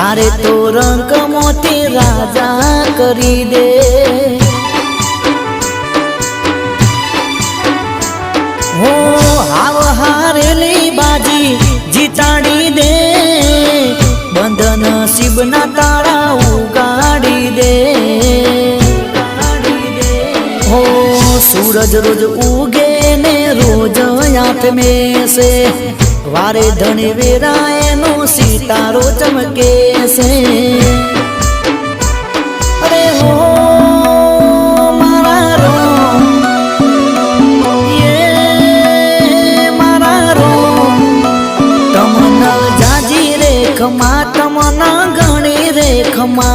मारे तो रंग मोती राजा करी दे। हो हाव हारेली बाजी जीताड़ी दे, बंधन नसीब ना तारा उगाड़ी दे। हो सूरज रोज उगे ने रोज आँख में से, वारे धनी वेराए नो सितारो चमके से। अरे हो मारा रो ये मारा रो, तमना जाजी रे खमा तमना घणी रे खमा।